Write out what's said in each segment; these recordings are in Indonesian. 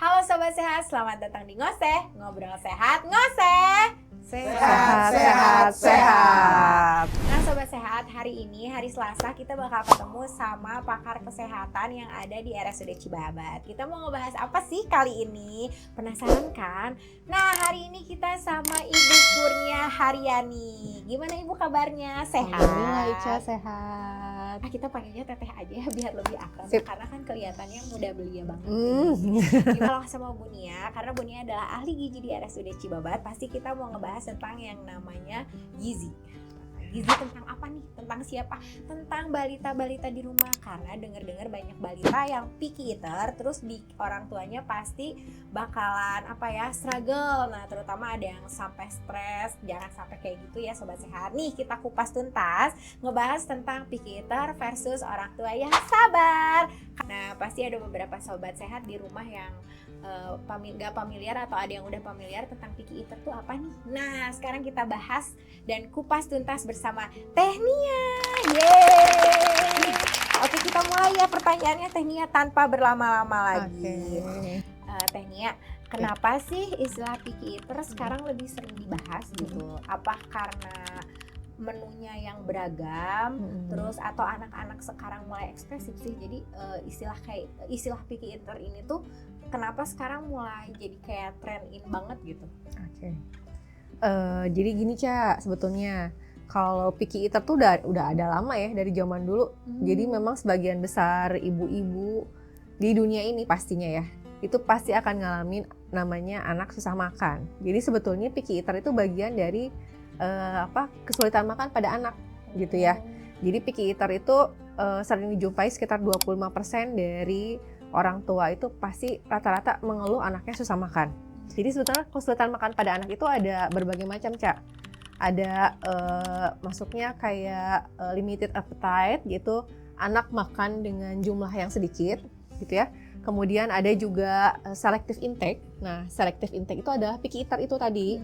Halo Sobat Sehat, selamat datang di Ngoseh, ngobrol sehat, ngoseh. Sehat. Nah Sobat Sehat, hari ini hari Selasa kita bakal ketemu sama pakar kesehatan yang ada di RSUD Cibabat. Kita mau ngebahas apa sih kali ini? Penasaran kan? Nah hari ini kita sama Ibu Kurnia Haryani. Gimana Ibu kabarnya? Sehat? Alhamdulillah Ica sehat. Kita panggilnya Teteh aja ya biar lebih akrab karena kan kelihatannya muda belia banget. Kalau sama Bu Nia, karena Bu Nia adalah ahli gizi di RSUD Cibabat, pasti kita mau ngebahas tentang yang namanya gizi. Gizi tentang apa nih? Tentang siapa? Tentang balita-balita di rumah. Karena dengar-dengar banyak balita yang picky eater, terus di orang tuanya pasti bakalan struggle. Nah, terutama ada yang sampai stres. Jangan sampai kayak gitu ya Sobat Sehat. Nih, kita kupas tuntas ngebahas tentang picky eater versus orang tua yang sabar. Nah, pasti ada beberapa Sobat Sehat di rumah yang gak familiar atau ada yang udah familiar tentang picky eater tuh apa nih. Nah sekarang kita bahas dan kupas tuntas bersama Teh Nia. Yeay. Oke, kita mulai ya pertanyaannya Teh Nia tanpa berlama-lama lagi. Teh Nia, kenapa sih istilah picky eater sekarang lebih sering dibahas gitu? Apa karena menunya yang beragam, terus atau anak-anak sekarang mulai ekspresif sih? Jadi istilah picky eater ini tuh kenapa sekarang mulai jadi kayak trend in banget gitu? Jadi gini Ca, sebetulnya kalau picky eater tuh udah ada lama ya dari zaman dulu. Jadi memang sebagian besar ibu-ibu di dunia ini pastinya ya, itu pasti akan ngalamin namanya anak susah makan. Jadi sebetulnya picky eater itu bagian dari kesulitan makan pada anak gitu ya. Jadi picky eater itu sering dijumpai sekitar 25% dari orang tua itu pasti rata-rata mengeluh anaknya susah makan. Jadi sebetulnya kesulitan makan pada anak itu ada berbagai macam, Cak. Ada masuknya kayak limited appetite gitu, anak makan dengan jumlah yang sedikit gitu ya. Kemudian ada juga selective intake. Nah, selective intake itu adalah picky eater itu tadi.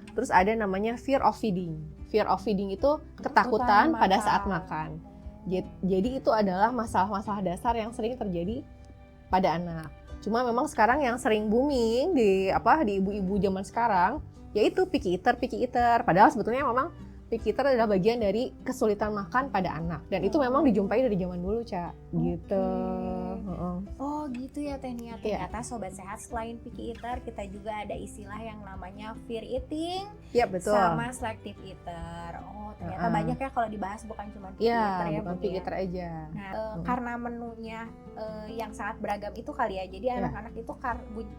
Terus ada namanya fear of feeding. Fear of feeding itu ketakutan pada saat makan. Jadi itu adalah masalah-masalah dasar yang sering terjadi pada anak. Cuma memang sekarang yang sering booming di ibu-ibu zaman sekarang yaitu picky eater. Padahal sebetulnya memang picky eater adalah bagian dari kesulitan makan pada anak dan itu memang dijumpai dari zaman dulu, Ca. Gitu. Oh, gitu ya Teh Nia. Ternyata Sobat Sehat selain picky eater kita juga ada istilah yang namanya fear eating. Iya, betul. Sama selective eater. Oh, ternyata banyak ya kalau dibahas, bukan cuma picky eater ya, bukan picky eater aja. Nah, karena menunya yang sangat beragam itu kali ya. Jadi anak-anak itu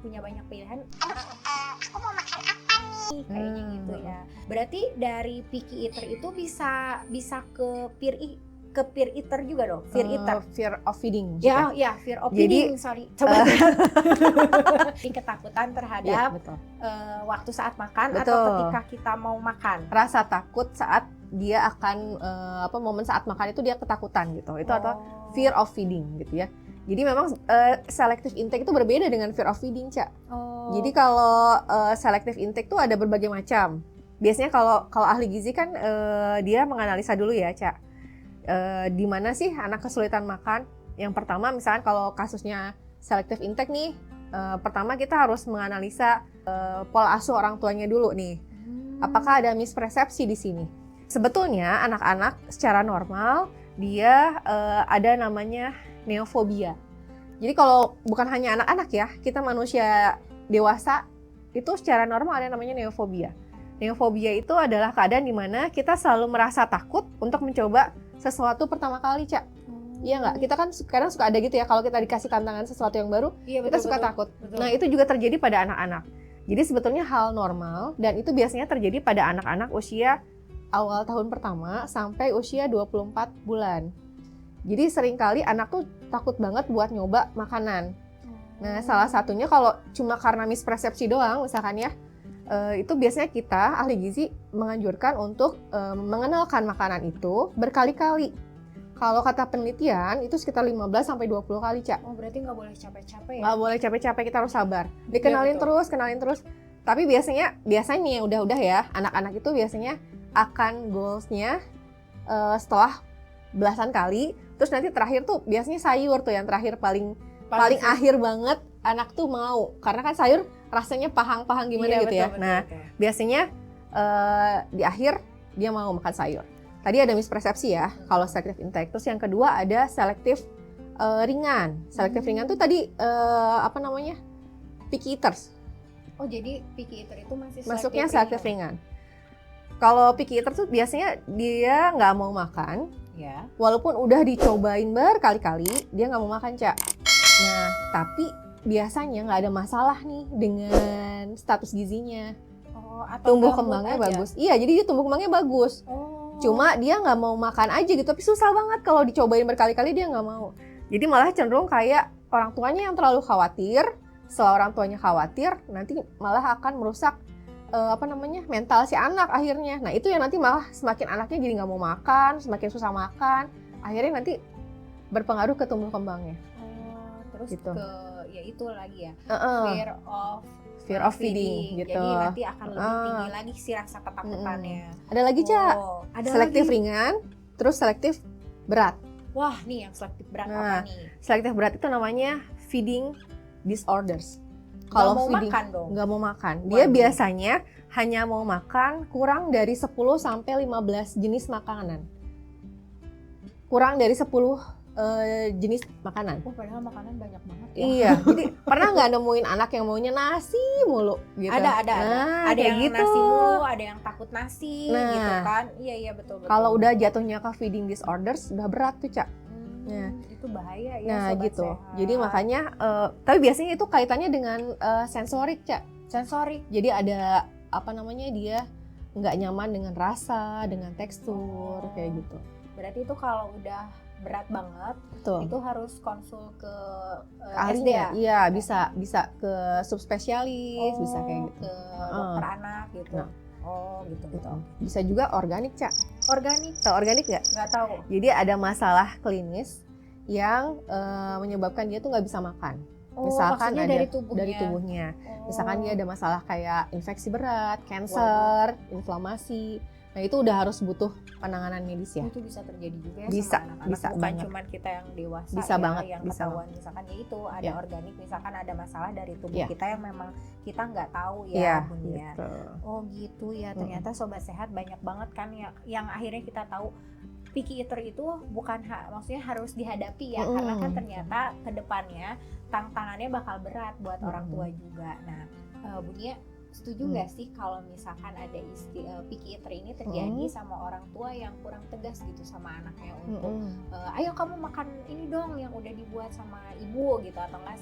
punya banyak pilihan. Aku mau makan apa nih? Kayaknya gitu ya. Berarti dari picky eater itu bisa ke peer eater juga dong. Fear of feeding. Ya, fear of feeding. Sorry. Coba. Ketakutan terhadap waktu saat makan atau ketika kita mau makan. Rasa takut saat dia akan momen saat makan itu dia ketakutan gitu. Itu atau fear of feeding gitu ya. Jadi memang selective intake itu berbeda dengan fear of feeding, Cak. Jadi kalau selective intake itu ada berbagai macam. Biasanya kalau ahli gizi kan dia menganalisa dulu ya, Cak. Di mana sih anak kesulitan makan? Yang pertama misalkan kalau kasusnya selective intake nih, pertama kita harus menganalisa pola asuh orang tuanya dulu nih. Apakah ada mispersepsi di sini? Sebetulnya anak-anak secara normal dia ada namanya neofobia. Jadi kalau bukan hanya anak-anak ya, kita manusia dewasa itu secara normal ada namanya neofobia. Neofobia itu adalah keadaan di mana kita selalu merasa takut untuk mencoba sesuatu pertama kali, Cak. Iya nggak? Kita kan sekarang suka ada gitu ya, kalau kita dikasih tantangan sesuatu yang baru, kita suka takut. Betul. Nah, itu juga terjadi pada anak-anak. Jadi sebetulnya hal normal dan itu biasanya terjadi pada anak-anak usia awal tahun pertama sampai usia 24 bulan. Jadi seringkali anak tuh takut banget buat nyoba makanan. Nah, salah satunya kalau cuma karena mispersepsi doang misalkan ya, itu biasanya kita ahli gizi menganjurkan untuk mengenalkan makanan itu berkali-kali. Kalau kata penelitian itu sekitar 15-20 kali, Cak. Oh, berarti nggak boleh capek-capek ya? Nggak boleh capek-capek, kita harus sabar. Dikenalin terus. Tapi biasanya yang udah ya, anak-anak itu biasanya akan goals-nya setelah belasan kali, terus nanti terakhir tuh biasanya sayur tuh yang terakhir paling akhir banget anak tuh mau, karena kan sayur rasanya pahang-pahang gimana gitu ya. Nah, biasanya di akhir dia mau makan sayur. Tadi ada mispersepsi ya kalau selective intake. Terus yang kedua ada selective ringan. Selective ringan tuh tadi picky eaters. Oh, jadi picky eater itu masuknya selective ringan. Kalau picky eater tuh biasanya dia nggak mau makan, ya. Walaupun udah dicobain berkali-kali, dia nggak mau makan, Cak. Nah, tapi biasanya nggak ada masalah nih dengan status gizinya. Atau tumbuh kembangnya bagus. Iya, jadi dia tumbuh kembangnya bagus. Cuma dia nggak mau makan aja gitu, tapi susah banget kalau dicobain berkali-kali dia nggak mau. Jadi malah cenderung kayak orang tuanya yang terlalu khawatir. Setelah orang tuanya khawatir, nanti malah akan merusak mental si anak akhirnya. Nah itu yang nanti malah semakin anaknya jadi nggak mau makan, semakin susah makan, akhirnya nanti berpengaruh ke tumbuh kembangnya. Terus gitu. Ya itu lagi ya, fear of feeding gitu. Jadi nanti akan lebih tinggi lagi sih rasa ketakutannya. Ada lagi, Cak, selektif ringan, terus selektif berat. Wah, nih yang selektif berat apa nih? Selektif berat itu namanya feeding disorders. Kalau feeding nggak mau makan. Dia biasanya hanya mau makan kurang dari 10 sampai 15 jenis makanan. Kurang dari 10 jenis makanan. Padahal makanan banyak banget ya. Iya, jadi pernah nggak nemuin anak yang maunya nasi mulu gitu? Ada. Ada yang gitu. Nasi mulu, ada yang takut nasi gitu kan. Iya betul. Kalau udah jatuhnya ke feeding disorders udah berat tuh, Cak. Itu bahaya ya. Nah sobat gitu. sehat. Jadi makanya, tapi biasanya itu kaitannya dengan sensorik, Cak. Sensorik. Jadi ada dia nggak nyaman dengan rasa, dengan tekstur kayak gitu. Berarti itu kalau udah berat banget, betul, itu harus konsul ke ahlinya. Iya, bisa ke subspesialis, bisa kayak gitu. Ke dokter anak gitu. Gitu. Bisa juga organik, Cak. Organik? Tahu organik nggak? Nggak tahu. Jadi ada masalah klinis yang menyebabkan dia tuh nggak bisa makan. Misalkan ada dari tubuhnya. Misalkan dia ada masalah kayak infeksi berat, kanker, inflamasi. Nah itu udah harus butuh penanganan medis ya. Itu bisa terjadi juga ya bisa, sama anak-anak. Bisa bukan banget. Cuma kita yang dewasa bisa ya, banget, yang bisa ketahuan. Misalkan ya itu ada organik, misalkan ada masalah dari tubuh kita yang memang kita nggak tahu ya, Bun ya. Gitu. Oh gitu ya, ternyata Sobat Sehat banyak banget kan yang akhirnya kita tahu picky eater itu bukan maksudnya harus dihadapi ya, karena kan ternyata kedepannya tantangannya bakal berat buat orang tua juga. Nah, Bunia setuju nggak sih kalau misalkan ada picky eater ini terjadi sama orang tua yang kurang tegas gitu sama anaknya untuk ayo kamu makan ini dong yang udah dibuat sama ibu gitu, atau enggak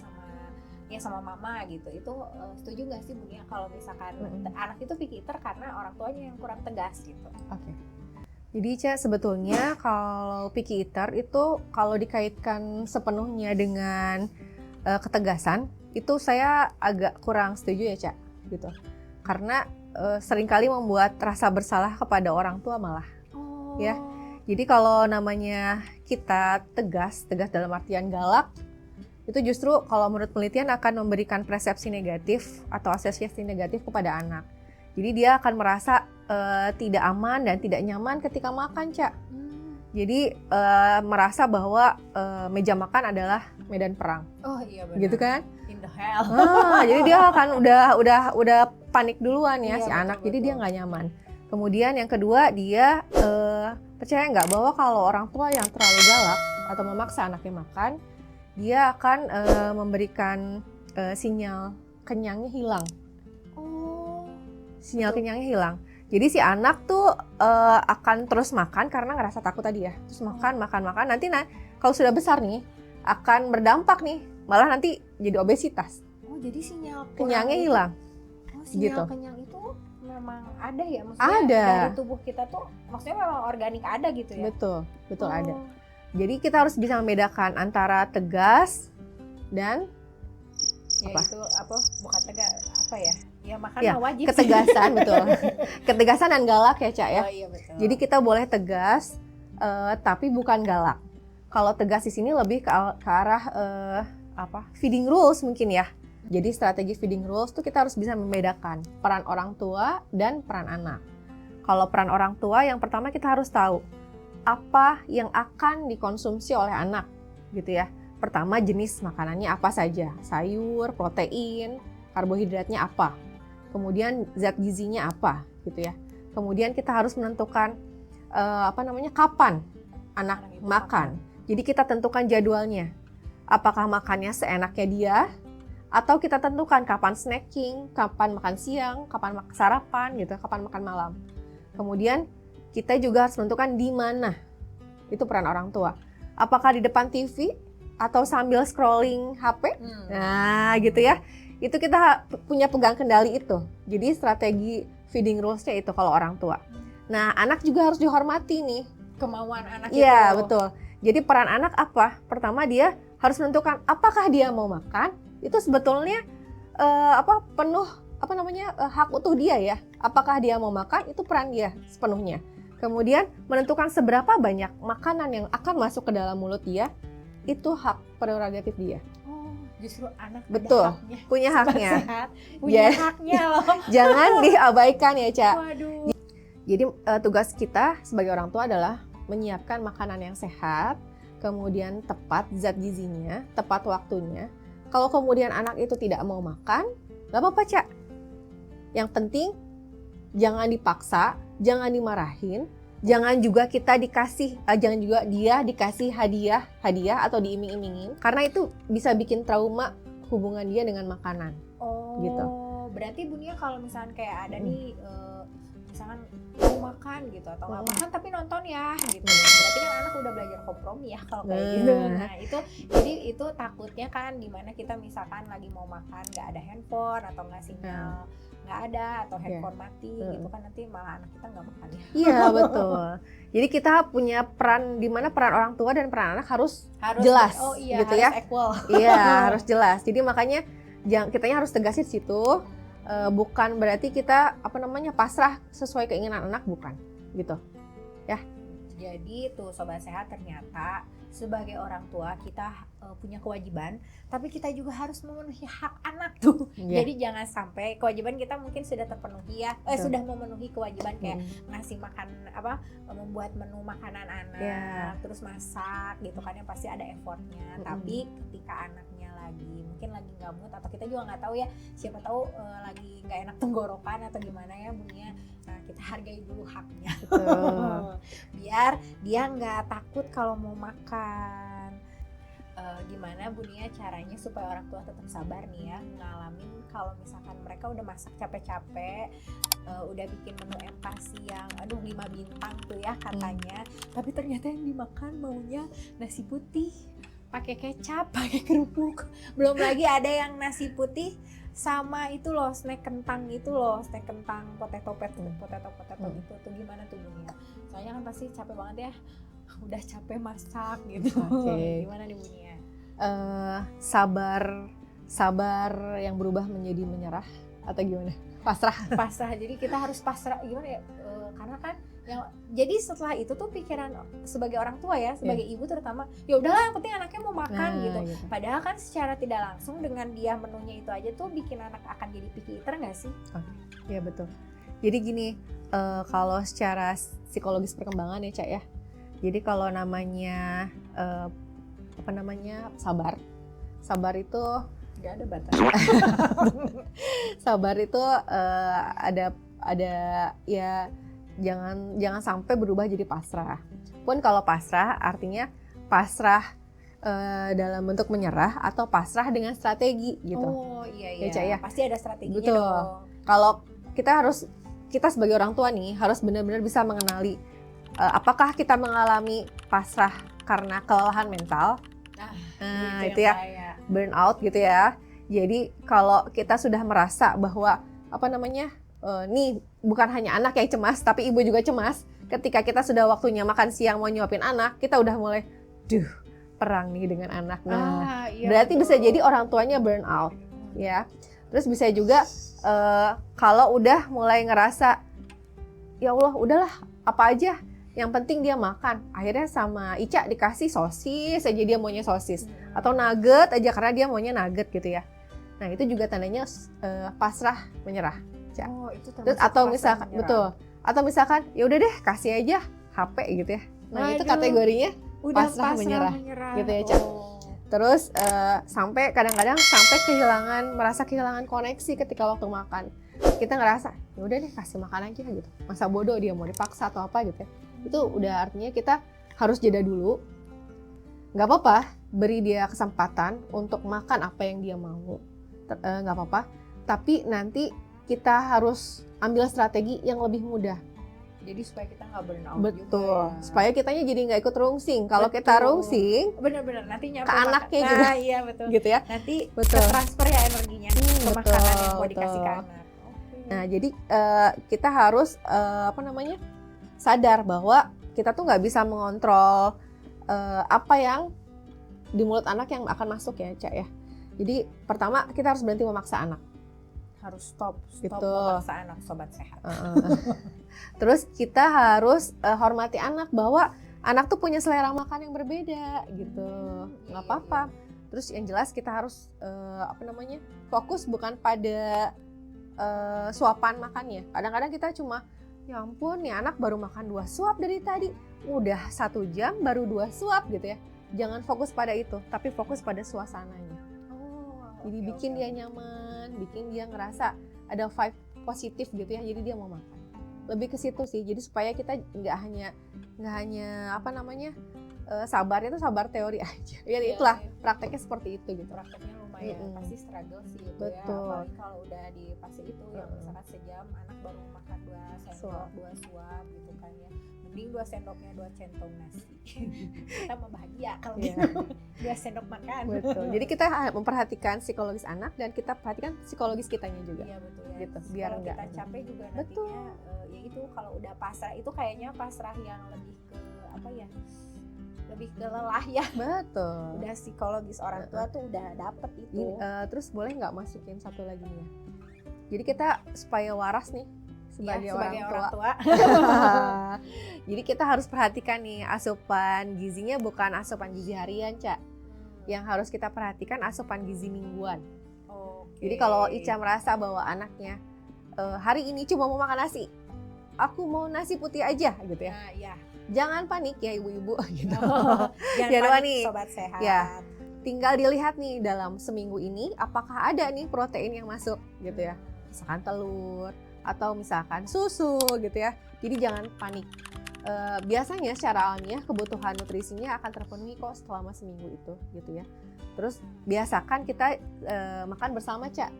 sama mama gitu. Itu setuju nggak sih Bunia kalau misalkan anak itu picky eater karena orang tuanya yang kurang tegas gitu? Oke. Jadi Ca, sebetulnya kalau picky eater itu kalau dikaitkan sepenuhnya dengan ketegasan, itu saya agak kurang setuju ya, Ca, gitu. Karena seringkali membuat rasa bersalah kepada orang tua malah. Ya. Jadi kalau namanya kita tegas dalam artian galak, itu justru kalau menurut penelitian akan memberikan persepsi negatif atau asosiasi negatif kepada anak. Jadi dia akan merasa tidak aman dan tidak nyaman ketika makan, Cak. Jadi merasa bahwa meja makan adalah medan perang. Oh iya benar. Gitu kan? In the hell. Jadi dia akan udah panik duluan ya, si anak. Jadi dia nggak nyaman. Kemudian yang kedua, dia percaya nggak bahwa kalau orang tua yang terlalu galak atau memaksa anaknya makan, dia akan memberikan sinyal kenyangnya hilang. Sinyal kenyangnya hilang. Jadi si anak tuh akan terus makan karena ngerasa takut tadi ya. Terus makan. Nanti kalau sudah besar nih akan berdampak nih, malah nanti jadi obesitas. Oh, jadi sinyal kenyangnya hilang. Oh, sinyal gitu. Kenyang itu memang ada ya? Maksudnya ada. Dari tubuh kita tuh maksudnya memang organik ada gitu ya? Betul ada. Jadi kita harus bisa membedakan antara tegas dan bukan tegas, apa ya? Ya makan wajib. Ketegasan betul. Ketegasan dan galak ya, Cak ya. Oh iya betul. Jadi kita boleh tegas tapi bukan galak. Kalau tegas di sini lebih ke arah feeding rules mungkin ya. Jadi strategi feeding rules tuh kita harus bisa membedakan peran orang tua dan peran anak. Kalau peran orang tua, yang pertama kita harus tahu apa yang akan dikonsumsi oleh anak gitu ya. pertama jenis makanannya apa saja, sayur, protein, karbohidratnya apa, kemudian zat gizinya apa gitu ya. Kemudian kita harus menentukan kapan anak makan. Jadi kita tentukan jadwalnya. Apakah makannya seenaknya dia, atau kita tentukan kapan snacking, kapan makan siang, kapan sarapan gitu, kapan makan malam. Kemudian kita juga harus menentukan di mana. Itu peran orang tua. Apakah di depan TV atau sambil scrolling HP? Nah, gitu ya. Itu kita punya pegang kendali itu. Jadi strategi feeding rules-nya itu kalau orang tua. Nah, anak juga harus dihormati nih. Kemauan anak itu. Iya, betul. Jadi peran anak apa? Pertama dia harus menentukan apakah dia mau makan. Itu sebetulnya penuh hak utuh dia ya. Apakah dia mau makan, itu peran dia sepenuhnya. Kemudian menentukan seberapa banyak makanan yang akan masuk ke dalam mulut dia, itu hak prerogatif dia. Oh, justru anak betul haknya. Punya haknya. Sehat, punya haknya loh. Jangan diabaikan ya, Ca. Waduh. Jadi tugas kita sebagai orang tua adalah menyiapkan makanan yang sehat, kemudian tepat zat gizinya, tepat waktunya. Kalau kemudian anak itu tidak mau makan, nggak apa-apa, Ca. Yang penting jangan dipaksa, jangan dimarahin, jangan juga jangan juga dia dikasih hadiah atau diiming-imingin, karena itu bisa bikin trauma hubungan dia dengan makanan. Oh, gitu. Berarti Bunia kalau misalnya kayak ada nih, misalkan mau makan gitu atau nggak makan tapi nonton ya gitu, berarti kan anak udah belajar kompromi ya kalau kayak gitu. Nah itu jadi itu takutnya kan dimana kita misalkan lagi mau makan nggak ada handphone atau nggak sinyal nggak ada atau handphone mati gitu kan, nanti malah anak kita nggak makan ya. Iya betul. Jadi kita punya peran di mana peran orang tua dan peran anak harus jelas, gitu harus ya. Equal. Iya harus jelas. Jadi makanya kitanya harus tegasin situ. Bukan berarti kita pasrah sesuai keinginan anak, bukan gitu ya. Jadi tuh Sobat Sehat, ternyata sebagai orang tua kita punya kewajiban, tapi kita juga harus memenuhi hak anak tuh. Jadi jangan sampai kewajiban kita mungkin sudah terpenuhi ya, sudah memenuhi kewajiban kayak ngasih makan membuat menu makanan anak, terus masak gitu kan, yang pasti ada effortnya. Tapi ketika anaknya mungkin lagi nggak mood, atau kita juga nggak tahu ya, siapa tahu lagi nggak enak tenggorokan atau gimana ya Bunia. Nah kita hargai dulu haknya. Biar dia nggak takut kalau mau makan. Gimana Bunia caranya supaya orang tua tetap sabar nih ya, ngalamin kalau misalkan mereka udah masak capek-capek, udah bikin menu empasi yang 5 bintang tuh ya katanya, tapi ternyata yang dimakan maunya nasi putih pakai kecap, pakai kerupuk. Belum lagi ada yang nasi putih sama itu loh, snack kentang itu loh, snack kentang potato itu tuh gimana tuh Bunia? Soalnya kan pasti capek banget ya, udah capek masak gitu. Gimana nih Bunia? Sabar yang berubah menjadi menyerah atau gimana? Pasrah. Jadi kita harus pasrah gimana ya? Karena kan jadi setelah itu tuh pikiran sebagai orang tua ya, sebagai ibu terutama, ya udahlah yang penting anaknya mau makan gitu. Padahal kan secara tidak langsung dengan dia menunya itu aja tuh bikin anak akan jadi picky eater nggak sih? Iya betul. Jadi gini, kalau secara psikologis perkembangan ya Cak ya. Jadi kalau namanya sabar itu nggak ada batas. Sabar itu ada ya, jangan sampai berubah jadi pasrah. Pun kalau pasrah artinya pasrah dalam bentuk menyerah atau pasrah dengan strategi gitu. Oh iya. Ya, pasti ada strateginya. Betul. Dong. Kalau kita sebagai orang tua nih harus benar-benar bisa mengenali apakah kita mengalami pasrah karena kelelahan mental. Nah, itu ya, burnout gitu ya. Jadi kalau kita sudah merasa bahwa nih bukan hanya anak yang cemas, tapi ibu juga cemas. Ketika kita sudah waktunya makan siang mau nyuapin anak, kita udah mulai, perang nih dengan anak. Nah, berarti bisa jadi orang tuanya burnout, ya. Terus bisa juga kalau udah mulai ngerasa, ya Allah, udahlah apa aja, yang penting dia makan. Akhirnya sama Ica dikasih sosis aja, dia maunya sosis, atau nugget aja karena dia maunya nugget gitu ya. Nah itu juga tandanya pasrah menyerah. Oh, itu terus atau misalkan atau misalkan ya udah deh kasih aja HP gitu ya. Nah itu kategorinya pasrah menyerah gitu ya Cak. Terus sampai kadang-kadang merasa kehilangan koneksi ketika waktu makan. Kita ngerasa, ya udah deh kasih makan aja gitu. Masa bodoh dia mau dipaksa atau apa gitu ya. Itu udah artinya kita harus jeda dulu. Nggak apa-apa, beri dia kesempatan untuk makan apa yang dia mau. Nggak apa-apa. Tapi nanti kita harus ambil strategi yang lebih mudah. Jadi supaya kita nggak burn out Betul. juga ya. Supaya kitanya jadi nggak ikut rungsing. Kalau kita rungsing, bener-bener nanti nyampe ke anaknya makan. juga. Nah, iya betul. gitu ya. Nanti Betul. transfer ya energinya ke betul, makanan yang mau dikasih ke betul. anak. Oke. Nah, jadi kita harus sadar bahwa kita tuh nggak bisa mengontrol apa yang di mulut anak yang akan masuk ya, Cak ya. Jadi pertama kita harus berhenti memaksa anak. Harus stop Gitu. memaksa anak sobat sehat. Terus kita harus hormati anak bahwa anak tuh punya selera makan yang berbeda gitu. Nggak apa-apa. Terus yang jelas kita harus fokus bukan pada suapan makannya. Kadang-kadang kita cuma, ya ampun nih anak baru makan 2 suap dari tadi, udah 1 jam baru 2 suap gitu ya. Jangan fokus pada itu, tapi fokus pada suasananya. Jadi bikin dia nyaman, bikin dia ngerasa ada vibe positif gitu ya. Jadi dia mau makan. Lebih ke situ sih. Jadi supaya kita nggak hanya sabar itu sabar teori aja. Ya itulah prakteknya seperti itu gitu. Prakteknya lumayan pasti struggle sih itu Betul. ya. Apalagi kalau udah di fase itu yang misalkan sejam anak baru makan 2 sendok, 2 suap gitu kan ya. Mending 2 sendoknya 2 centong nasi. Kita mau bahagia kalau gitu. 2 sendok makan. Betul. Jadi kita memperhatikan psikologis anak dan kita perhatikan psikologis kitanya juga. Iya betul ya. Gitu. Biar kalau enggak kita capek juga betul. nantinya ya itu kalau udah pasrah itu kayaknya pasrah yang lebih ke apa ya? Lebih ke lelah ya. Betul. Udah psikologis orang tua tuh udah dapet itu. Terus boleh nggak masukin satu lagi nih ya? Jadi kita supaya waras nih sebagai orang tua. Jadi kita harus perhatikan nih asupan gizinya bukan asupan gizi harian, Cak. Yang harus kita perhatikan asupan gizi mingguan. Jadi kalau Ica merasa bahwa anaknya hari ini cuma mau makan nasi, aku mau nasi putih aja gitu ya. Nah, ya. Jangan panik ya ibu-ibu gitu. Jangan panik sobat sehat. Ya. Tinggal dilihat nih dalam seminggu ini apakah ada nih protein yang masuk gitu ya. Misalkan telur atau misalkan susu gitu ya. Jadi jangan panik. Biasanya secara alamiah kebutuhan nutrisinya akan terpenuhi kok selama seminggu itu gitu ya. Terus biasakan kita makan bersama, Cak,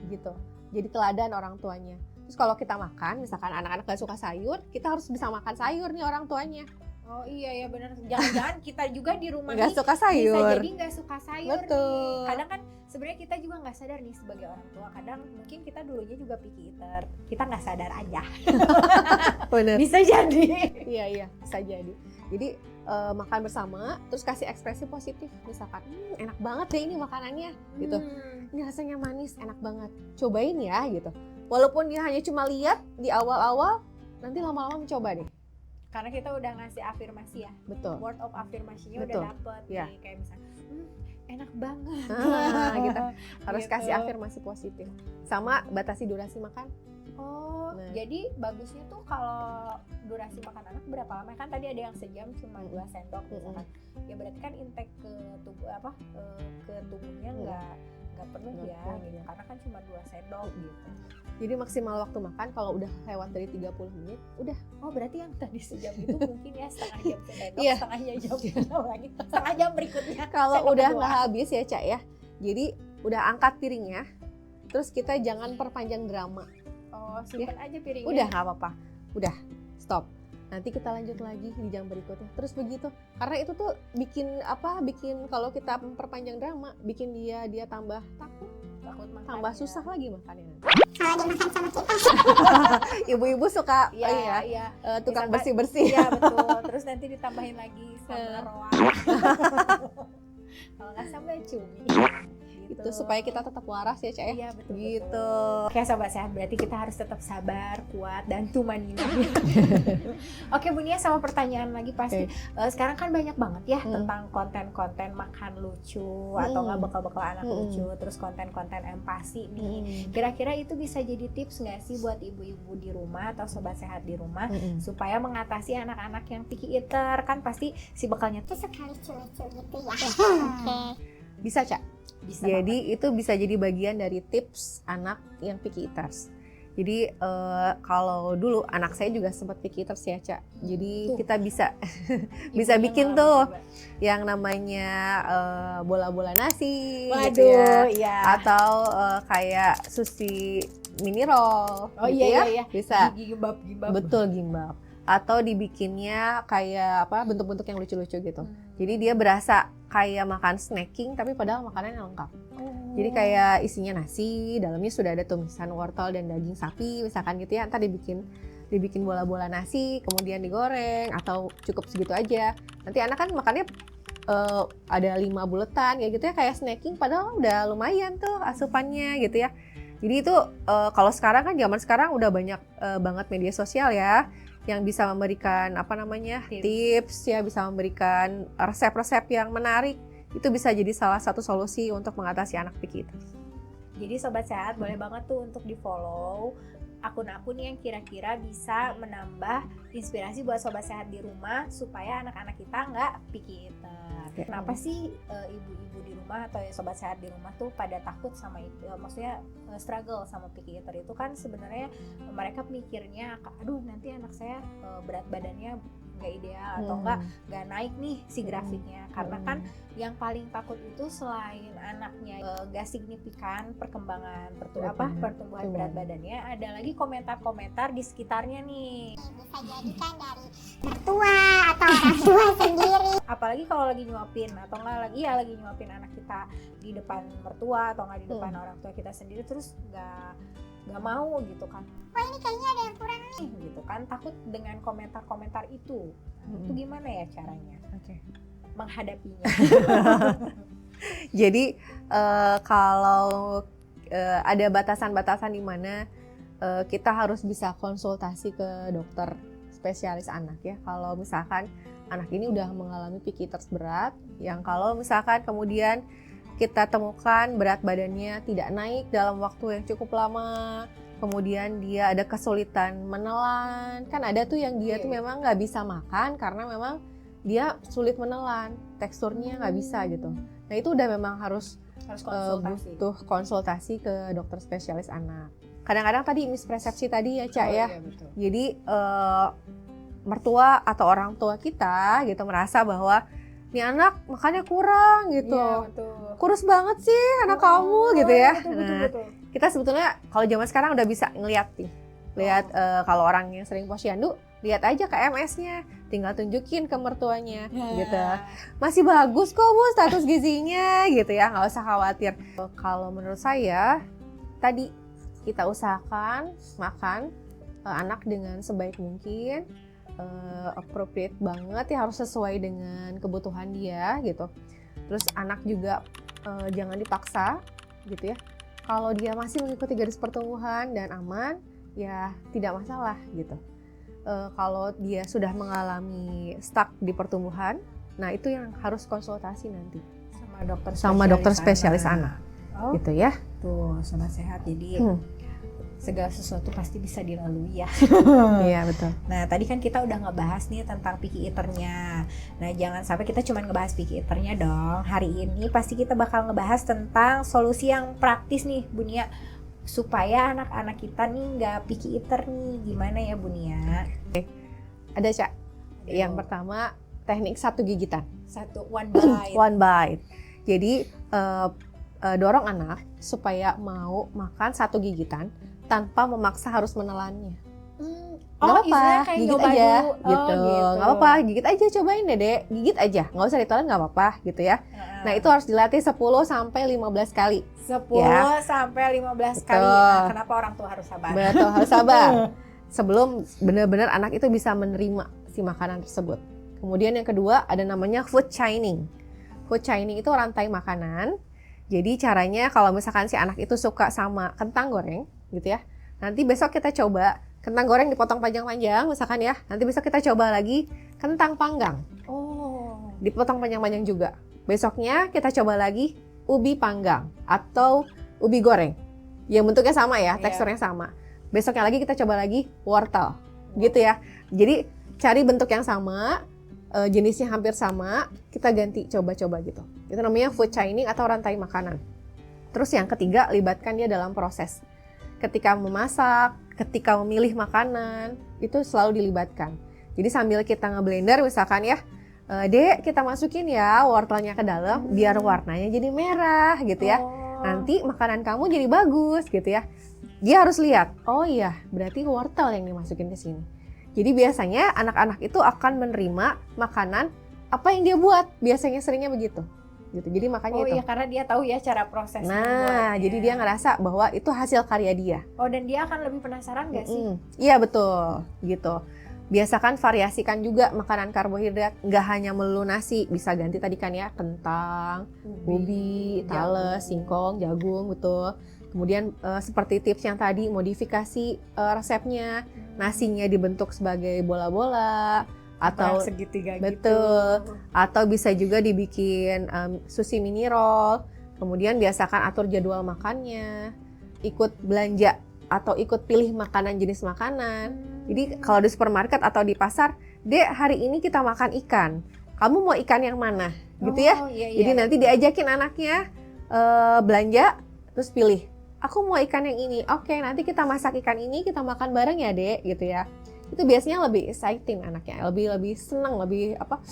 gitu. Jadi teladan orang tuanya. Terus kalau kita makan, misalkan anak-anak gak suka sayur, kita harus bisa makan sayur nih orang tuanya. Oh iya ya benar. Jangan-jangan kita juga di rumah Gak nih suka sayur. bisa jadi nggak suka sayur. Betul. Nih. Kadang kan sebenarnya kita juga nggak sadar nih sebagai orang tua. Kadang mungkin kita dulunya juga picky eater. Kita nggak sadar aja. Bener. Bisa jadi. Iya bisa jadi. Jadi makan bersama, terus kasih ekspresi positif. Misalkan, enak banget deh ini makanannya, gitu. Ini rasanya manis, enak banget. Cobain ya, gitu. Walaupun dia hanya cuma lihat di awal-awal, nanti lama-lama mencoba deh. Karena kita udah ngasih afirmasi ya. Betul. Word of affirmasinya Betul. udah dapet Ya. nih. Kayak misalnya, enak banget. Gitu. Harus Gitu. kasih afirmasi positif. Sama batasi durasi makan. Oh, jadi bagusnya tuh kalau durasi makan anak berapa lama? Kan tadi ada yang sejam cuma 2 sendok misalkan. Ya berarti kan intake ke tubuh ke tubuhnya nggak penuh ya gitu. Karena kan cuma 2 sendok gitu. Jadi maksimal waktu makan kalau udah lewat dari 30 menit, udah. Oh, berarti yang tadi sejam itu mungkin ya setengah jam sendok, Iya. setengah jam lagi, setengah jam berikutnya. Kalau sendok udah kedua. nggak habis ya, Cak ya. Jadi udah angkat piringnya. Terus kita jangan perpanjang drama. Oh, simpen aja piringnya. Udah nggak apa-apa. Udah, stop. Nanti kita lanjut lagi di jam berikutnya. Terus begitu. Karena itu tuh bikin kalau kita memperpanjang drama, bikin dia tambah takut makan, tambah ya. susah lagi makannya. Kalau dimakan sama kita. Ibu-ibu suka Iya. tukang Misalkan- bersih-bersih. Iya betul. Terus nanti ditambahin lagi sambal roa. Kalau nggak sambal cumi. Gitu. Itu supaya kita tetap waras ya, Cak ya. Iya, betul. Gitu. Oke Sobat Sehat, berarti kita harus tetap sabar, kuat, dan tumanina. Oke Bu Nia, sama pertanyaan lagi pasti. Sekarang kan banyak banget ya tentang konten-konten makan lucu atau nggak bekal-bekal anak lucu, terus konten-konten empati nih. Kira-kira itu bisa jadi tips nggak sih buat ibu-ibu di rumah atau Sobat Sehat di rumah supaya mengatasi anak-anak yang picky eater? Kan pasti si bekalnya tuh Sekali lucu-lucu gitu ya. Bisa, Cak. bisa Jadi itu bisa jadi bagian dari tips anak yang picky eaters. Jadi kalau dulu anak saya juga sempat picky eaters ya, Cak. Jadi kita bisa bisa bikin tuh yang namanya bola-bola nasi gitu ya. Iya. Atau kayak sushi mini roll Oh gitu iya, ya. iya. Bisa. Gimbap. Betul, gimbap. Atau dibikinnya kayak apa, bentuk-bentuk yang lucu-lucu gitu. Jadi dia berasa kayak makan snacking tapi padahal makanannya lengkap. Jadi kayak isinya nasi, dalamnya sudah ada tumisan wortel dan daging sapi misalkan gitu ya. Ntar dibikin bola-bola nasi, kemudian digoreng atau cukup segitu aja. Nanti anak kan makannya ada 5 buletan kayak gitu ya, kayak snacking padahal udah lumayan tuh asupannya gitu ya. Jadi itu kalau sekarang kan zaman sekarang udah banyak banget media sosial ya yang bisa memberikan tips ya, bisa memberikan resep-resep yang menarik. Itu bisa jadi salah satu solusi untuk mengatasi anak picky eaters. Jadi Sobat Sehat boleh banget tuh untuk di-follow akun-akun yang kira-kira bisa menambah inspirasi buat Sobat Sehat di rumah supaya anak-anak kita nggak picky eater. Kenapa sih ibu-ibu di rumah atau ya Sobat Sehat di rumah tuh pada takut sama itu, maksudnya struggle sama picky eater? Itu kan sebenarnya mereka mikirnya, aduh nanti anak saya berat badannya nggak ideal atau nggak naik nih si grafiknya, karena kan yang paling takut itu selain anaknya nggak signifikan perkembangan pertumbuhan berat badannya, ada lagi komentar-komentar di sekitarnya nih. Bisa jadi kan dari mertua atau orang tua sendiri. Apalagi kalau lagi nyuapin atau lagi nyuapin anak kita di depan mertua atau nggak di depan orang tua kita sendiri, terus nggak mau gitu kan. Wah ini kayaknya ada yang kurang nih. Gitu kan, takut dengan komentar-komentar itu. Itu gimana ya caranya? Menghadapinya. Jadi kalau ada batasan-batasan di mana kita harus bisa konsultasi ke dokter spesialis anak ya. Kalau misalkan anak ini udah mengalami picky eaters berat, yang kalau misalkan kemudian kita temukan berat badannya tidak naik dalam waktu yang cukup lama, kemudian dia ada kesulitan menelan, kan ada tuh yang dia tuh memang nggak bisa makan karena memang dia sulit menelan, teksturnya nggak bisa gitu. Nah itu udah memang harus butuh konsultasi ke dokter spesialis anak. Kadang-kadang tadi mispersepsi tadi ya Cak ya. Iya, betul. Jadi mertua atau orang tua kita gitu merasa bahwa nih anak makannya kurang gitu. Iya, betul. Kurus banget sih anak kamu gitu ya. Betul. Kita sebetulnya kalau zaman sekarang udah bisa ngeliat nih. Lihat kalau orang yang sering posyandu, lihat aja ke MS-nya, tinggal tunjukin ke mertuanya gitu. Masih bagus kok Bu status gizinya gitu ya, nggak usah khawatir. Kalau menurut saya tadi kita usahakan makan anak dengan sebaik mungkin, appropriate banget ya, harus sesuai dengan kebutuhan dia gitu. Terus anak juga jangan dipaksa gitu ya. Kalau dia masih mengikuti garis pertumbuhan dan aman, ya tidak masalah gitu. Kalau dia sudah mengalami stuck di pertumbuhan, nah itu yang harus konsultasi nanti sama dokter spesialis anak. Gitu ya. Tuh, Sobat Sehat. Jadi segala sesuatu pasti bisa dilalui ya. Iya betul. Nah tadi kan kita udah ngebahas nih tentang picky eater-nya. Nah jangan sampai kita cuma ngebahas picky eater-nya dong. Hari ini pasti kita bakal ngebahas tentang solusi yang praktis nih Bu Nia, supaya anak-anak kita nih nggak picky eater nih. Gimana ya Bu Nia? Ada Cak. Yang pertama teknik 1 gigitan. One bite. One bite. Jadi dorong anak supaya mau makan 1 gigitan tanpa memaksa harus menelannya. Nggak apa-apa, gigit aja gitu. Nggak apa-apa, gigit aja, cobain Dedek, gigit aja, nggak usah ditelan, nggak apa-apa gitu ya. Nah itu harus dilatih 10 sampai 15 kali. 10 sampai 15 kali. Nah, kenapa orang tua harus sabar? Betul, harus sabar. Sebelum benar-benar anak itu bisa menerima si makanan tersebut. Kemudian yang kedua ada namanya food chaining. Food chaining itu rantai makanan Jadi caranya kalau misalkan si anak itu suka sama kentang goreng gitu ya, nanti besok kita coba kentang goreng dipotong panjang-panjang misalkan ya, nanti besok kita coba lagi kentang panggang. Oh. Dipotong panjang-panjang juga. Besoknya kita coba lagi ubi panggang atau ubi goreng. Yang bentuknya sama ya, Iya. teksturnya sama. Besoknya lagi kita coba lagi wortel. Gitu ya. Jadi cari bentuk yang sama, jenisnya hampir sama, kita ganti coba-coba gitu. Itu namanya food chaining atau rantai makanan. Terus yang ketiga, libatkan dia dalam proses. Ketika memasak, ketika memilih makanan, itu selalu dilibatkan. Jadi sambil kita ngeblender misalkan ya, Dek kita masukin ya wortelnya ke dalam biar warnanya jadi merah gitu ya. Nanti makanan kamu jadi bagus gitu ya. Dia harus lihat, oh iya berarti wortel yang dimasukin ke sini. Jadi biasanya anak-anak itu akan menerima makanan apa yang dia buat. Biasanya seringnya begitu. Gitu. Jadi makanya itu. Oh iya, karena dia tahu ya cara proses Nah, membuatnya. jadi dia ngerasa bahwa itu hasil karya dia. Oh, dan dia akan lebih penasaran nggak sih? Iya betul, gitu. Biasakan variasikan juga makanan karbohidrat, nggak hanya melulu nasi, bisa ganti tadi kan ya kentang, ubi, tales, singkong, jagung, betul. Kemudian seperti tips yang tadi, modifikasi resepnya, nasinya dibentuk sebagai bola-bola atau segitiga betul, gitu. atau bisa juga dibikin sushi mini roll. Kemudian biasakan atur jadwal makannya, ikut belanja atau ikut pilih makanan jenis makanan. Jadi kalau di supermarket atau di pasar, Dek hari ini kita makan ikan. Kamu mau ikan yang mana? Gitu ya. Iya, Jadi nanti diajakin anaknya belanja, terus pilih. Aku mau ikan yang ini. Oke, nanti kita masak ikan ini, kita makan bareng ya, Dek, gitu ya. Itu biasanya lebih exciting anaknya, lebih senang, lebih apa?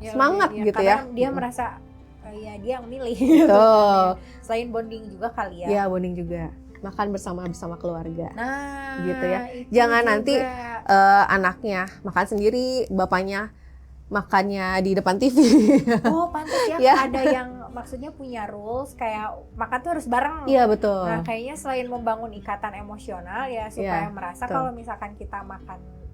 Semangat gitu ya. Karena dia merasa ya dia yang milih. Betul. Selain bonding juga kali ya. Ya, bonding juga. Makan bersama keluarga. Nah, Gitu ya. itu Jangan juga. nanti anaknya makan sendiri, bapaknya makannya di depan TV. Oh, pantas ya, Ya. ada yang maksudnya punya rules kayak makan tuh harus bareng. Iya betul. Nah, kayaknya selain membangun ikatan emosional ya supaya Iya, merasa betul. kalau misalkan kita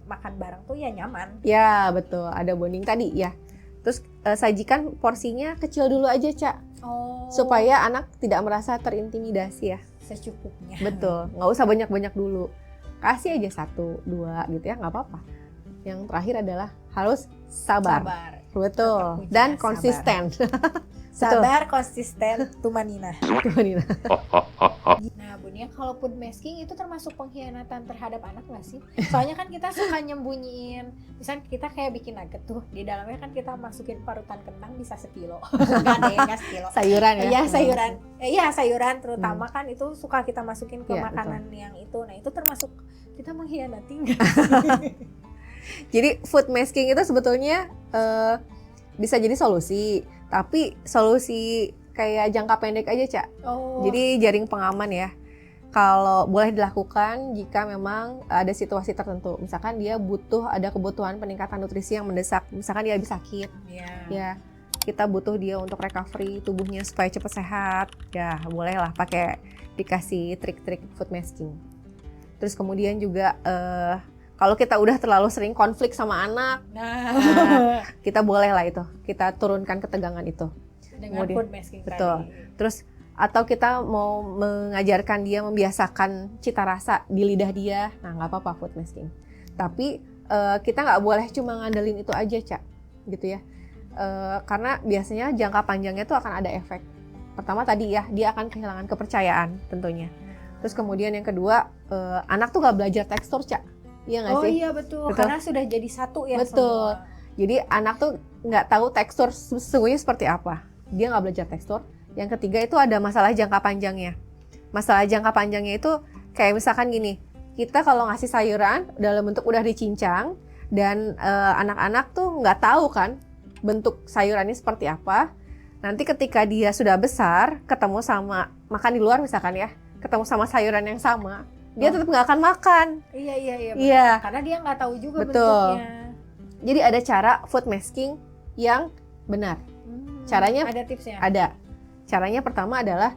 makan bareng tuh ya nyaman. Ya betul. Ada bonding tadi ya. Terus sajikan porsinya kecil dulu aja, Cak. Oh. Supaya anak tidak merasa terintimidasi ya. Secukupnya. Betul. Nggak usah banyak-banyak dulu. Kasih aja 1, 2 gitu ya, nggak apa-apa. Yang terakhir adalah harus sabar. Sabar. Betul. Tetap kuncinya Dan sabar. konsisten. Sabar, konsisten, tumanina. Tumanina. Nah, Bunia, kalau food masking itu termasuk pengkhianatan terhadap anak nggak sih? Soalnya kan kita suka nyembunyiin, misalnya kita kayak bikin nugget tuh, di dalamnya kan kita masukin parutan kentang bisa sekilo. Nggak ada yang nggak sekilo. Sayuran ya. Iya, sayuran. Iya, sayuran terutama kan itu suka kita masukin ke Iya, makanan yang itu. Nah, itu termasuk kita mengkhianati nggak? Jadi food masking itu sebetulnya bisa jadi solusi, tapi solusi kayak jangka pendek aja, Cak. Oh. Jadi jaring pengaman ya. Kalau boleh dilakukan jika memang ada situasi tertentu. Misalkan dia ada kebutuhan peningkatan nutrisi yang mendesak. Misalkan dia habis sakit, Iya. ya kita butuh dia untuk recovery tubuhnya supaya cepat sehat. Ya bolehlah dikasih trik-trik food masking. Terus kemudian juga kalau kita udah terlalu sering konflik sama anak, Nah, kita boleh lah itu, kita turunkan ketegangan itu. dengan kemudian- food masking betul. tadi. Terus atau kita mau mengajarkan dia membiasakan cita rasa di lidah dia, nah nggak apa-apa food masking. Tapi kita nggak boleh cuma ngandelin itu aja, Cak, gitu ya. Karena biasanya jangka panjangnya tuh akan ada efek. Pertama tadi ya, dia akan kehilangan kepercayaan tentunya. Terus kemudian yang kedua, anak tuh nggak belajar tekstur, Cak. Iya nggak Oh sih? iya betul, Betul. karena sudah jadi satu ya Betul. semua. Jadi anak tuh nggak tahu tekstur sesungguhnya seperti apa. Dia nggak belajar tekstur. Yang ketiga itu ada masalah jangka panjangnya. Masalah jangka panjangnya itu kayak misalkan gini, kita kalau ngasih sayuran dalam bentuk udah dicincang dan anak-anak tuh nggak tahu kan bentuk sayurannya seperti apa. Nanti ketika dia sudah besar, ketemu sama makan di luar misalkan ya, ketemu sama sayuran yang sama, dia tetap nggak akan makan. Iya betul. Iya. Karena dia nggak tahu juga Betul. bentuknya. Jadi ada cara food masking yang benar. Caranya ada tipsnya. ada. Caranya pertama adalah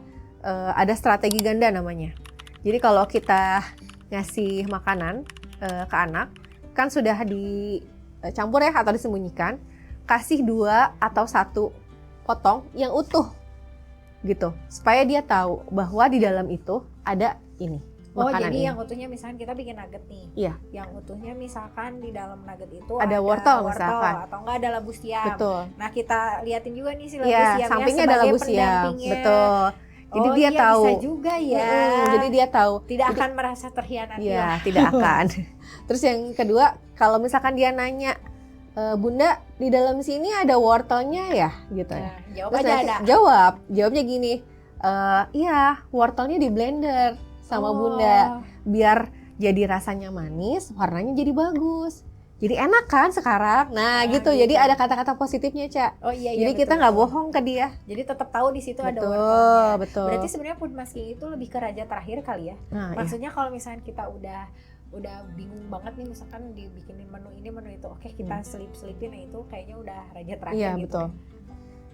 ada strategi ganda namanya. Jadi kalau kita ngasih makanan ke anak, kan sudah dicampur ya atau disembunyikan, kasih 2 atau 1 potong yang utuh. gitu, supaya dia tahu bahwa di dalam itu ada ini. Oh, Makanan jadi ini. yang utuhnya misalkan kita bikin nugget nih. Iya. Yang utuhnya misalkan di dalam nugget itu Ada wortel misalkan. atau enggak ada labu siam. Betul. Nah, kita liatin juga nih si labu Iya, siamnya sampingnya ada sebagai labu siam. pendampingnya. Betul. Jadi Oh, dia iya, tahu. bisa juga ya. Jadi dia tahu. Tidak akan merasa terhianati Iya, lah. tidak akan. Terus yang kedua, kalau misalkan dia nanya, Bunda di dalam sini ada wortelnya ya, gitu. Nah, jawab Terus aja nanti ada. jawabnya gini, iya wortelnya di blender sama Oh. Bunda, biar jadi rasanya manis, warnanya jadi bagus. Jadi enak kan sekarang? Nah, gitu. Jadi ada kata-kata positifnya, Cak. Oh iya, iya. Jadi kita nggak bohong ke dia. Jadi tetap tahu di situ ada Betul, wortelnya. betul. Berarti sebenarnya food masking itu lebih ke raja terakhir kali ya. Nah, iya. Maksudnya kalau misalnya kita udah bingung banget nih, misalkan dibikinin menu ini menu itu, oke kita selip-selipin, nah itu kayaknya udah raja terakhir Iya, gitu. betul.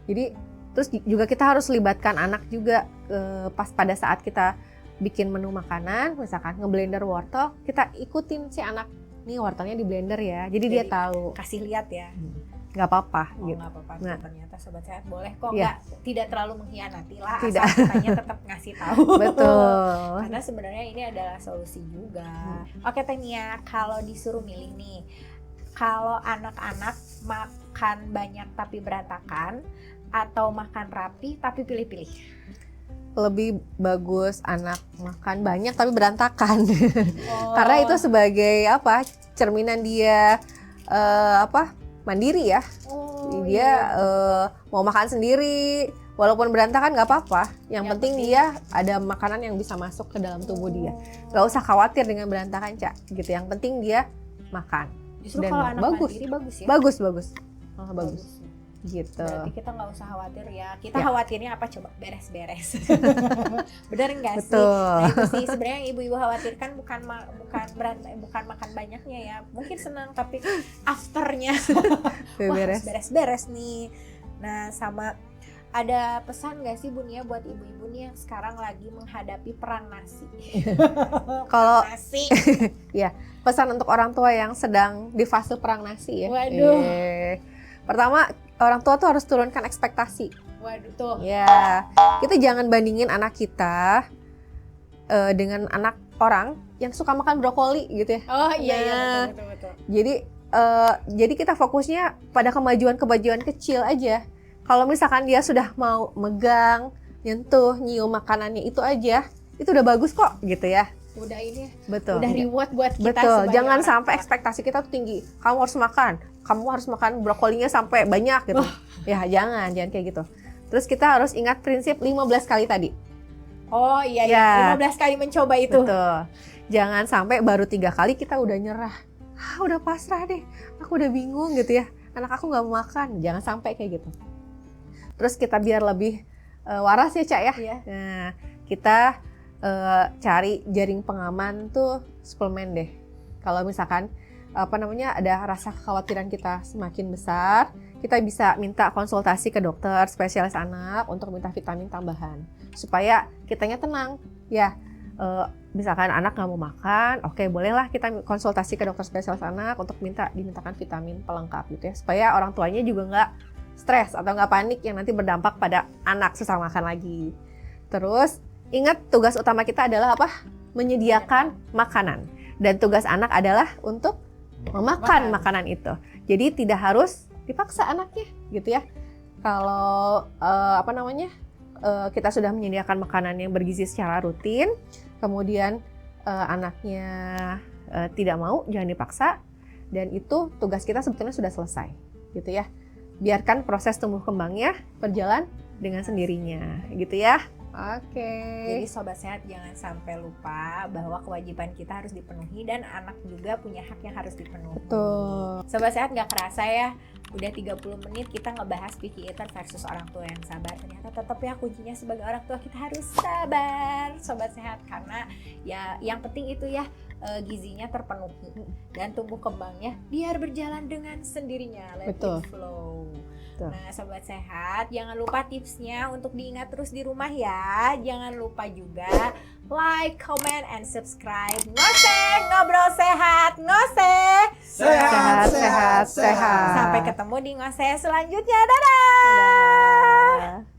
Jadi terus juga kita harus libatkan anak juga pas pada saat kita bikin menu makanan, misalkan ngeblender wortel, kita ikutin si anak, nih wortelnya di blender ya. Jadi dia tahu. Kasih lihat ya. Nggak apa-apa Oh, gitu. nggak apa-apa. Nah. Ternyata sobat sehat boleh kok, Iya. tidak terlalu mengkhianati lah. Tidak. Asal kitanya tetap ngasih tahu. Betul. Karena sebenarnya ini adalah solusi juga. Oke Teh Nia, kalau disuruh milih nih, kalau anak-anak makan banyak tapi berantakan, atau makan rapi tapi pilih-pilih? Lebih bagus anak makan banyak tapi berantakan. Oh. Karena itu sebagai apa? Cerminan dia mandiri ya. Oh, Dia mau makan sendiri, walaupun berantakan nggak apa-apa. Yang penting dia ada makanan yang bisa masuk ke dalam tubuh dia. Nggak usah khawatir dengan berantakan, Cak. Gitu. Yang penting dia makan. Justru Dan kalau anak bagus. mandiri bagus ya. Bagus. Malah bagus. Gitu. Berarti kita nggak usah khawatir ya. Kita Ya. khawatirnya apa coba? Beres-beres. Bener nggak sih? Betul. Nah, itu sih sebenarnya yang ibu-ibu khawatirkan bukan makan banyaknya ya. Mungkin senang tapi afternya wah harus Beres. beres-beres nih. Nah, sama ada pesan nggak sih Bunia buat ibu-ibu nih yang sekarang lagi menghadapi perang nasi? Kalau nasi. pesan untuk orang tua yang sedang di fase perang nasi ya. Waduh. Pertama, orang tua tuh harus turunkan ekspektasi. Waduh tuh. Ya, kita jangan bandingin anak kita dengan anak orang yang suka makan brokoli gitu ya. Oh iya Nah, betul. Jadi kita fokusnya pada kemajuan-kemajuan kecil aja. Kalau misalkan dia sudah mau megang, nyentuh, nyium makanannya itu aja, itu udah bagus kok gitu ya. Udah ini Betul. udah reward buat kita. Betul. sebagai Jangan orang sampai tua. ekspektasi kita tuh tinggi. Kamu harus makan brokolinya sampai banyak gitu. Ya, jangan kayak gitu. Terus kita harus ingat prinsip 15 kali tadi. Oh iya Ya. 15 kali mencoba itu. Betul. Jangan sampai baru 3 kali kita udah nyerah. Udah pasrah deh. Aku udah bingung gitu ya. Anak aku nggak mau makan. Jangan sampai kayak gitu. Terus kita biar lebih waras ya, Cak ya. Iya. Nah, kita cari jaring pengaman tuh suplemen deh. Kalau misalkan ada rasa kekhawatiran kita semakin besar, kita bisa minta konsultasi ke dokter spesialis anak untuk minta vitamin tambahan supaya kitanya tenang. Ya, misalkan anak nggak mau makan, oke bolehlah kita konsultasi ke dokter spesialis anak untuk dimintakan vitamin pelengkap gitu ya, supaya orang tuanya juga nggak stres atau nggak panik yang nanti berdampak pada anak susah makan lagi. Terus ingat tugas utama kita adalah apa? Menyediakan makanan. Dan tugas anak adalah untuk memakan makanan itu. Jadi tidak harus dipaksa anaknya gitu ya. Kalau kita sudah menyediakan makanan yang bergizi secara rutin, kemudian anaknya tidak mau, jangan dipaksa. Dan itu tugas kita sebetulnya sudah selesai gitu ya. Biarkan proses tumbuh kembangnya berjalan dengan sendirinya gitu ya. Oke. Jadi sobat sehat jangan sampai lupa bahwa kewajiban kita harus dipenuhi dan anak juga punya hak yang harus dipenuhi. Betul. Sobat sehat nggak kerasa ya, udah 30 menit kita ngebahas picky eater versus orang tua yang sabar. Ternyata tetap ya kuncinya sebagai orang tua kita harus sabar sobat sehat, karena ya yang penting itu ya gizinya terpenuhi dan tumbuh kembangnya biar berjalan dengan sendirinya. Let Betul. it flow. Betul. Nah sobat sehat, jangan lupa tipsnya untuk diingat terus di rumah ya. Jangan lupa juga like, comment, and subscribe. Ngoseh, ngobrol sehat, ngoseh. Sehat. Sampai ketemu di ngoseh selanjutnya. Dadah. Dadah.